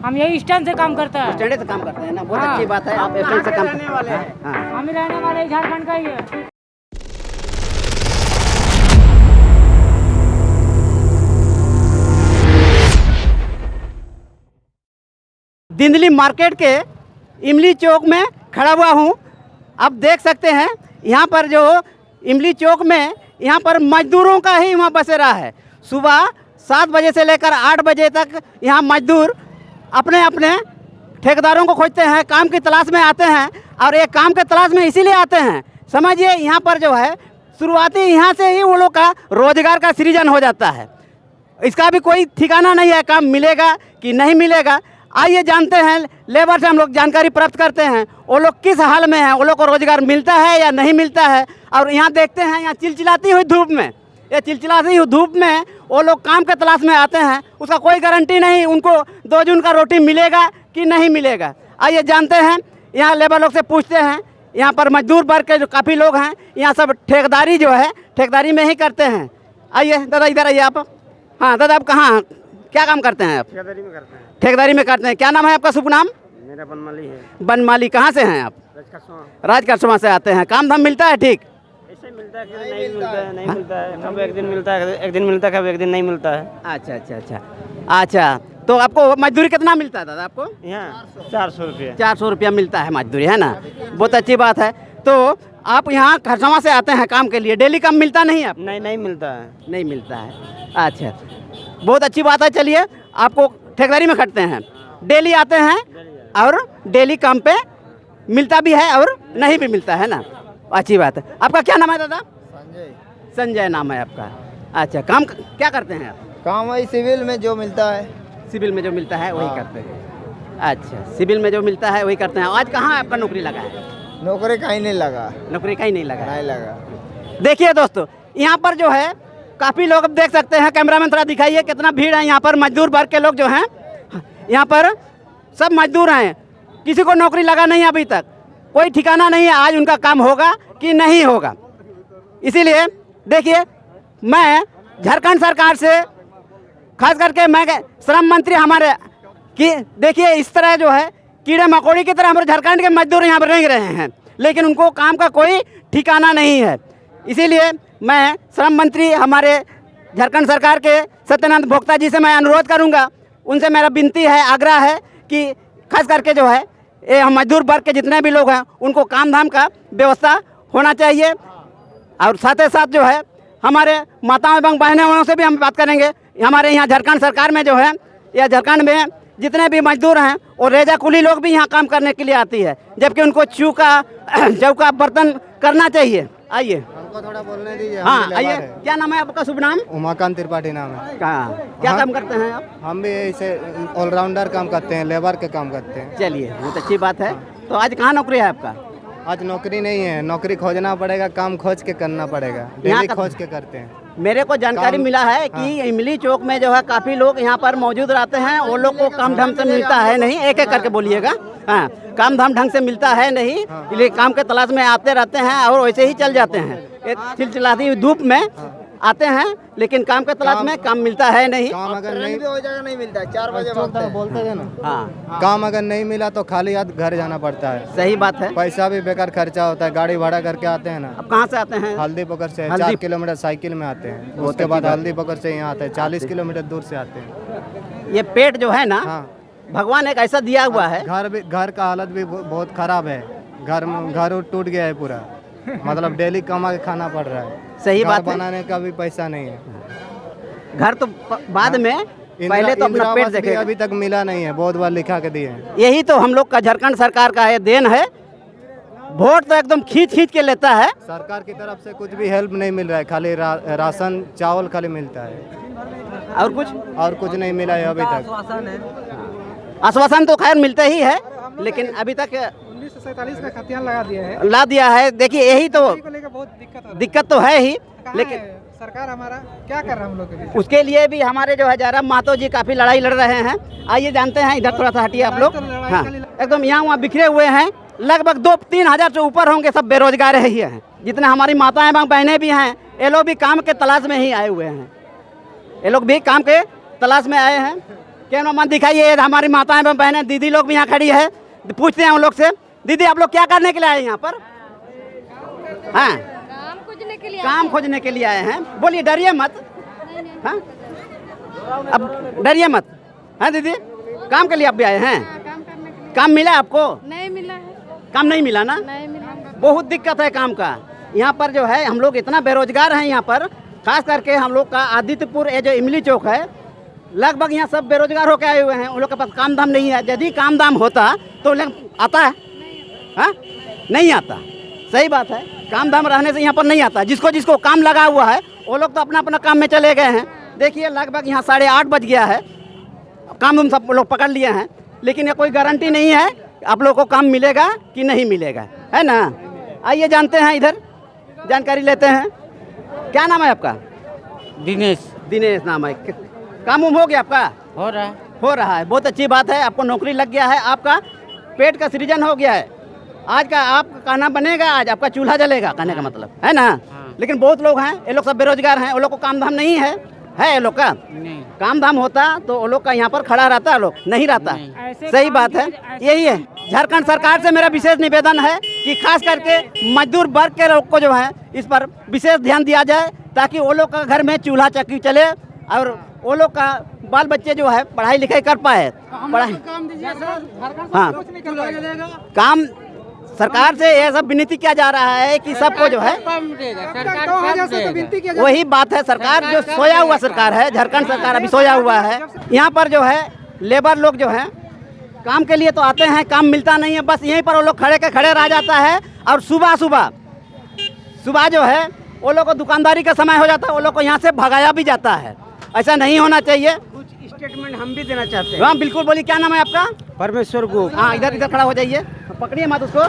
हम यही स्टैंड से काम करते हैं। स्टैंड से काम करते हैं ना, बहुत हाँ। अच्छी बात है। आप स्टैंड से काम रहने वाले हैं। हाँ। हम ही रहने वाले झारखंड का ही है। दिंदली मार्केट के इमली चौक में खड़ा हुआ हूँ। आप देख सकते हैं यहाँ पर जो इमली चौक में यहाँ पर मजदूरों का ही वहाँ बसेरा है। सुबह 7 बजे से लेकर 8 बजे तक यहाँ मजदूर अपने अपने ठेकेदारों को खोजते हैं, काम की तलाश में आते हैं। और ये काम के तलाश में इसीलिए आते हैं, समझिए यहाँ पर जो है शुरुआती यहाँ से ही वो लोग का रोजगार का सृजन हो जाता है। इसका भी कोई ठिकाना नहीं है, काम मिलेगा कि नहीं मिलेगा। आइए जानते हैं, लेबर से हम लोग जानकारी प्राप्त करते हैं वो लोग किस हाल में हैं, वो लोग को रोजगार मिलता है या नहीं मिलता है। और यहाँ देखते हैं, यहाँ चिलचिलाती हुई धूप में, ये चिलचिलाती हुई धूप में वो लोग काम के तलाश में आते हैं। उसका कोई गारंटी नहीं उनको 2 जून का रोटी मिलेगा कि नहीं मिलेगा। आइए जानते हैं, यहाँ लेबर लोग से पूछते हैं। यहाँ पर मजदूर वर्ग के जो काफ़ी लोग हैं, यहाँ सब ठेकेदारी जो है ठेकेदारी में ही करते हैं। आइए दादा, इधर आइए आप। हाँ दादा, आप कहाँ क्या काम करते हैं आप? ठेकेदारी में करते हैं। ठेकेदारी में करते हैं। क्या नाम है आपका, शुभ नाम? मेरा बनमाली है। बनमाली। कहाँ से हैं आप? राजकसबा से आते हैं। काम धाम मिलता है ठीक? ऐसे मिलता है, नहीं मिलता है, नहीं मिलता है। कब एक दिन मिलता है, एक दिन मिलता है, कब एक दिन नहीं मिलता है। अच्छा अच्छा अच्छा अच्छा। तो आपको मजदूरी कितना मिलता है दादा आपको? यहाँ 400 रुपये। 400 रुपया मिलता है मजदूरी, है ना? बहुत अच्छी बात है। तो आप यहाँ खरसावां से आते हैं काम के लिए, डेली काम मिलता नहीं है आप? नहीं मिलता है। नहीं मिलता है। अच्छा, बहुत अच्छी बात है। चलिए, आपको ठेकेदारी में खटते हैं, डेली आते हैं और डेली काम पे मिलता भी है और नहीं भी मिलता है ना। अच्छी बात है। आपका क्या नाम है दादा? संजय। संजय नाम है आपका। अच्छा, काम क्या करते हैं आप? काम वही सिविल में जो मिलता है। सिविल में जो मिलता है वही करते हैं। अच्छा, सिविल में जो मिलता है वही करते हैं। आज कहाँ आपका नौकरी लगा है? नौकरी कहीं नहीं लगा। नौकरी कहीं नहीं लगा? नहीं लगा। देखिए दोस्तों, यहाँ पर जो है काफ़ी लोग देख सकते हैं, कैमरामैन थोड़ा दिखाइए कितना भीड़ है यहाँ पर। मजदूर वर्ग के लोग जो हैं यहाँ पर सब मजदूर हैं, किसी को नौकरी लगा नहीं अभी तक, कोई ठिकाना नहीं है आज उनका काम होगा कि नहीं होगा। इसीलिए देखिए, मैं झारखंड सरकार से खास करके मैं श्रम मंत्री हमारे कि देखिए इस तरह जो है कीड़े मकोड़ी की तरह हमारे झारखंड के मजदूर यहाँ पर रह रहे हैं, लेकिन उनको काम का कोई ठिकाना नहीं है। इसीलिए मैं श्रम मंत्री हमारे झारखंड सरकार के सत्यनारायण भोक्ता जी से मैं अनुरोध करूंगा, उनसे मेरा विनती है, आग्रह है कि खास करके जो है ये हम मजदूर वर्ग के जितने भी लोग हैं उनको काम धाम का व्यवस्था होना चाहिए। और साथ ही साथ जो है हमारे माताओं एवं बहनों वालों से भी हम बात करेंगे। हमारे यहाँ झारखंड सरकार में जो है या झारखंड में जितने भी मजदूर हैं और रेजा कुली लोग भी यहाँ काम करने के लिए आती है, जबकि उनको चौका बर्तन करना चाहिए। आइए, हमको थोड़ा बोलने दीजिए। हाँ आइए। क्या नाम है आपका, शुभ नाम? उमाकांत त्रिपाठी नाम है। कहाँ क्या काम करते हैं आप? हम भी ऐसे ऑलराउंडर काम करते हैं, लेबर के काम करते हैं। चलिए, बहुत अच्छी बात है। तो आज कहाँ नौकरी है आपका? आज नौकरी नहीं है, नौकरी खोजना पड़ेगा, काम खोज के करना पड़ेगा। डेली खोज के करते हैं। मेरे को जानकारी मिला है कि इमली चौक में जो है काफ़ी लोग यहाँ पर मौजूद रहते हैं, वो लोग को काम ढंग से मिलता है नहीं। एक एक करके बोलिएगा। हाँ, काम धाम ढंग से मिलता है नहीं, इसलिए काम के तलाश में आते रहते हैं और वैसे ही चल जाते हैं। एक चिलचिलाती हुई धूप में आते हैं, लेकिन काम के तलाश में काम मिलता है नहीं। काम अगर नहीं भी हो जाएगा, नहीं मिलता है। 4 बजे बोलते हैं ना। हाँ, काम अगर नहीं मिला तो खाली हाथ घर जाना पड़ता है। सही बात है। पैसा भी बेकार खर्चा होता है। गाड़ी भाड़ा करके आते हैं ना। अब कहाँ से आते हैं? हल्दी पकड़ से हल्दी- 4 किलोमीटर साइकिल में आते हैं, उसके बाद हल्दी पकड़ से यहाँ आते हैं। 40 किलोमीटर दूर से आते हैं। ये पेट जो है ना, हाँ, भगवान एक ऐसा दिया हुआ है। घर का हालत भी बहुत खराब है। घर टूट गया है पूरा। मतलब डेली कमा के खाना पड़ रहा है। सही घर बात है। बनाने का भी पैसा नहीं है। घर तो बाद में, पहले तो अपना पेट इंदिरा आवास भी देखेगा। अभी तक मिला नहीं है, बहुत बार लिखा के दिए हैं। यही तो हम लोग का झारखंड सरकार का ये देन है। वोट तो एकदम खींच के लेता है। सरकार की तरफ से कुछ भी हेल्प नहीं मिल रहा है, खाली राशन चावल खाली मिलता है और कुछ नहीं मिला है अभी तक। आश्वासन तो खैर मिलते ही है, लेकिन अभी तक 1947 का खतियान लगा दिया है। देखिए, यही तो को लेकर बहुत दिक्कत तो है ही, कहाँ लेकिन है? सरकार हमारा क्या कर रहा है हम लोग के लिए? उसके लिए भी हमारे जो है जयराम महतो जी काफ़ी लड़ाई लड़ रहे हैं। आइए जानते हैं, इधर थोड़ा सा हटिए आप लोग। हाँ, एकदम यहाँ वहाँ बिखरे हुए हैं। लगभग 2-3 हज़ार से ऊपर होंगे, सब बेरोजगार ही हैं। जितने हमारी माताएं एवं बहनें भी हैं, ये लोग भी काम के तलाश में ही आए हुए हैं। ये लोग भी काम के तलाश में आए हैं। कैमरामैन दिखाइए, हमारी माताएं बहनें दीदी लोग भी यहाँ खड़ी है, पूछते हैं उन लोग से। दीदी आप लोग क्या करने के लिए आए हैं यहाँ पर? हाँ, काम खोजने के लिए आए हैं। बोलिए, डरिए मत। हाँ, अब डरिए मत। हाँ दीदी, काम के लिए आप भी आए हैं? काम मिला आपको? नहीं मिला है। काम नहीं मिला ना? नहीं मिला। बहुत दिक्कत है काम का यहाँ पर जो है। हम लोग इतना बेरोजगार हैं यहाँ पर, खास करके हम लोग का आदित्यपुर ये जो इमली चौक है, लगभग यहाँ सब बेरोजगार होकर आए हुए हैं। उन लोग के पास काम धाम नहीं है। यदि काम धाम होता तो लोग आता है? हाँ, नहीं आता। सही बात है, काम धाम रहने से यहाँ पर नहीं आता। जिसको जिसको काम लगा हुआ है वो लोग तो अपना अपना काम में चले गए हैं। देखिए लगभग यहाँ 8:30 बज गया है, काम हम सब लोग पकड़ लिए हैं, लेकिन ये कोई गारंटी नहीं है आप लोग को काम मिलेगा कि नहीं मिलेगा, है ना। आइए जानते हैं, इधर जानकारी लेते हैं। क्या नाम है आपका? दिनेश। दिनेश नाम है। काम उम हो गया आपका? हो रहा है। हो रहा है, बहुत अच्छी बात है। आपको नौकरी लग गया है, आपका पेट का सृजन हो गया है। आज का आप खाना बनेगा, आज आपका चूल्हा जलेगा, कहने का मतलब है ना। लेकिन बहुत लोग हैं, ये लोग सब बेरोजगार हैं, वो लोग को काम धाम नहीं है ये लोग का? नहीं। काम धाम होता तो वो लोग का यहाँ पर खड़ा रहता, लोग नहीं रहता। सही बात है, यही है। झारखंड सरकार से मेरा विशेष निवेदन है कि खास करके मजदूर वर्ग के लोग को जो है इस पर विशेष ध्यान दिया जाए, ताकि वो लोग का घर में चूल्हा चक्की चले और वो लोग का बाल बच्चे जो है पढ़ाई लिखाई कर पाए। पढ़ाई हाँ, काम सरकार से यह सब विनती किया जा रहा है कि सबको जो है, वही बात है। सरकार जो सोया हुआ सरकार है, झारखंड सरकार अभी सोया हुआ है। यहाँ पर जो है लेबर लोग जो है काम के लिए तो आते हैं, काम मिलता नहीं है, बस यहीं पर वो लोग खड़े के खड़े रह जाता है। और सुबह सुबह जो है वो लोग को दुकानदारी का समय हो जाता है, वो लोग को यहाँ से भगाया भी जाता है। ऐसा नहीं होना चाहिए। कुछ स्टेटमेंट हम भी देना चाहते हैं। हाँ बिल्कुल, बोलिए, क्या नाम है आपका? परमेश्वर गुप्त। हाँ, इधर खड़ा हो जाइए, पकड़िए मत उसको।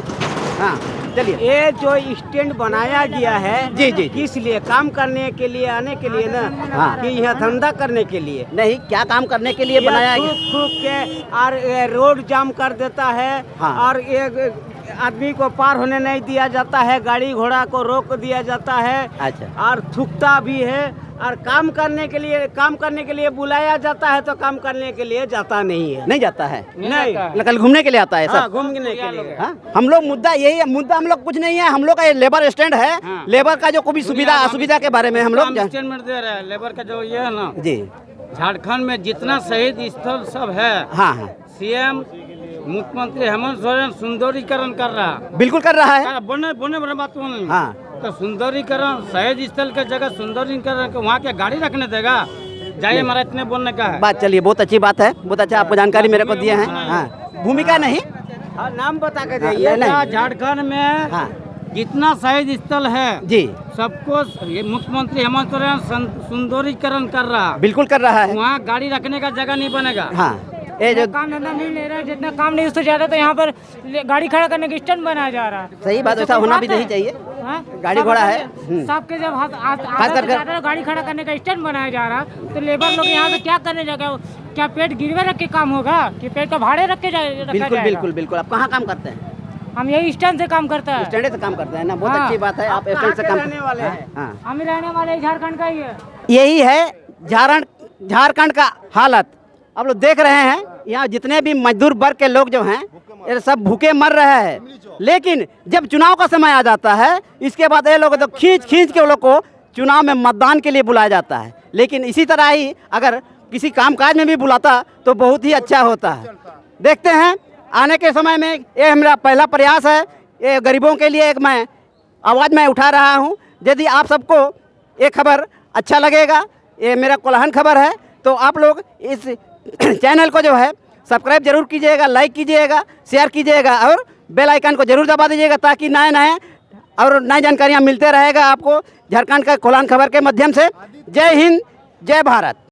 हाँ चलिए। ये जो स्टैंड बनाया गया है, जी जी, किस लिए? काम करने के लिए, आने के लिए ना? हाँ। कि यहाँ धंधा करने के लिए? नहीं, क्या काम करने के लिए बनाया गया? थूक के और ये रोड जाम कर देता है। हाँ। और ये आदमी को पार होने नहीं दिया जाता है, गाड़ी घोड़ा को रोक दिया जाता है। अच्छा। और थूकता भी है। और काम करने के लिए बुलाया जाता है तो काम करने के लिए जाता नहीं है। नहीं जाता है? नहीं, कल घूमने के लिए आता है सब। घूमने के लिए। हाँ? हम लोग मुद्दा यही है, मुद्दा हम लोग कुछ नहीं है। हम लोग का ये लेबर स्टैंड है। हाँ। लेबर का जो कोई सुविधा असुविधा के बारे में हम लोग स्टेटमेंट दे रहे हैं। लेबर का जो ये है ना, जी, झारखंड में जितना शहीद स्थल सब है, हाँ हाँ, सीएम मुख्यमंत्री हेमंत सोरेन सुंदरीकरण कर रहा है। बिल्कुल कर रहा है। बने बात नहीं। हाँ, तो सुंदरीकरण, शहीद स्थल के जगह सुंदरीकरण के वहाँ क्या गाड़ी रखने देगा? जाइए, हमारा इतने बोलने का है। बात चलिए, बहुत अच्छी बात है, बहुत अच्छा आपको जानकारी मेरे को दिए हैं। हाँ, भूमिका नहीं, हाँ, नाम बता के जाइए। झारखंड में हाँ जितना शहीद स्थल है जी, सबको ये मुख्यमंत्री हेमंत सोरेन सुंदरीकरण कर रहा है। बिल्कुल कर रहा है। वहाँ गाड़ी रखने का जगह नहीं बनेगा। हाँ, ये जो काम धंधा नहीं ले रहा है, जितना काम नहीं उससे ज्यादा तो यहाँ पर गाड़ी खड़ा करने का स्टैंड बनाया जा रहा है। सही बात, ऐसा होना भी नहीं चाहिए। हाँ? गाड़ी घोड़ा है। सबके जब खास कर गाड़ी खड़ा करने का स्टैंड बनाया जा रहा है, तो लेबर लोग यहाँ पे क्या करने जाएगा? क्या पेट गिरवे रख के काम होगा कि पेट का भाड़े रख के बिल्कुल बिल्कुल बिल्कुल। आप कहाँ काम करते हैं? हम यही स्टैंड से काम करते हैं। स्टैंड से काम करते हैं ना, बहुत हाँ। अच्छी बात है। आप स्टैंड से काम रहने वाले हैं? हाँ, हम ही रहने वाले झारखंड का ही है। यही है झारखंड का हालत। आप लोग देख रहे हैं यहाँ जितने भी मजदूर वर्ग के लोग जो हैं ये सब भूखे मर रहे हैं। लेकिन जब चुनाव का समय आ जाता है, इसके बाद ये लोग तो खींच के वो लोग को चुनाव में मतदान के लिए बुलाया जाता है। लेकिन इसी तरह ही अगर किसी कामकाज में भी बुलाता तो बहुत ही अच्छा होता है। देखते हैं आने के समय में, ये मेरा पहला प्रयास है। ये गरीबों के लिए एक मैं आवाज़ में उठा रहा हूँ। यदि आप सबको ये खबर अच्छा लगेगा, ये मेरा कोल्हान खबर है, तो आप लोग इस चैनल को जो है सब्सक्राइब जरूर कीजिएगा, लाइक कीजिएगा, शेयर कीजिएगा और बेल आइकन को जरूर दबा दीजिएगा, ताकि नए और नई जानकारियाँ मिलते रहेगा आपको झारखंड का कोल्हान खबर के माध्यम से। जय हिंद, जय भारत।